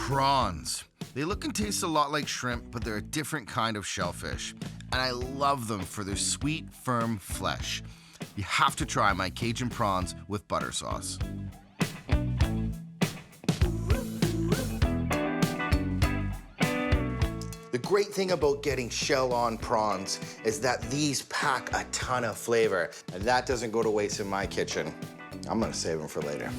Prawns. They look and taste a lot like shrimp, but they're a different kind of shellfish. And I love them for their sweet, firm flesh. You have to try my Cajun prawns with butter sauce. The great thing about getting shell-on prawns is that these pack a ton of flavor, and that doesn't go to waste in my kitchen. I'm gonna save them for later.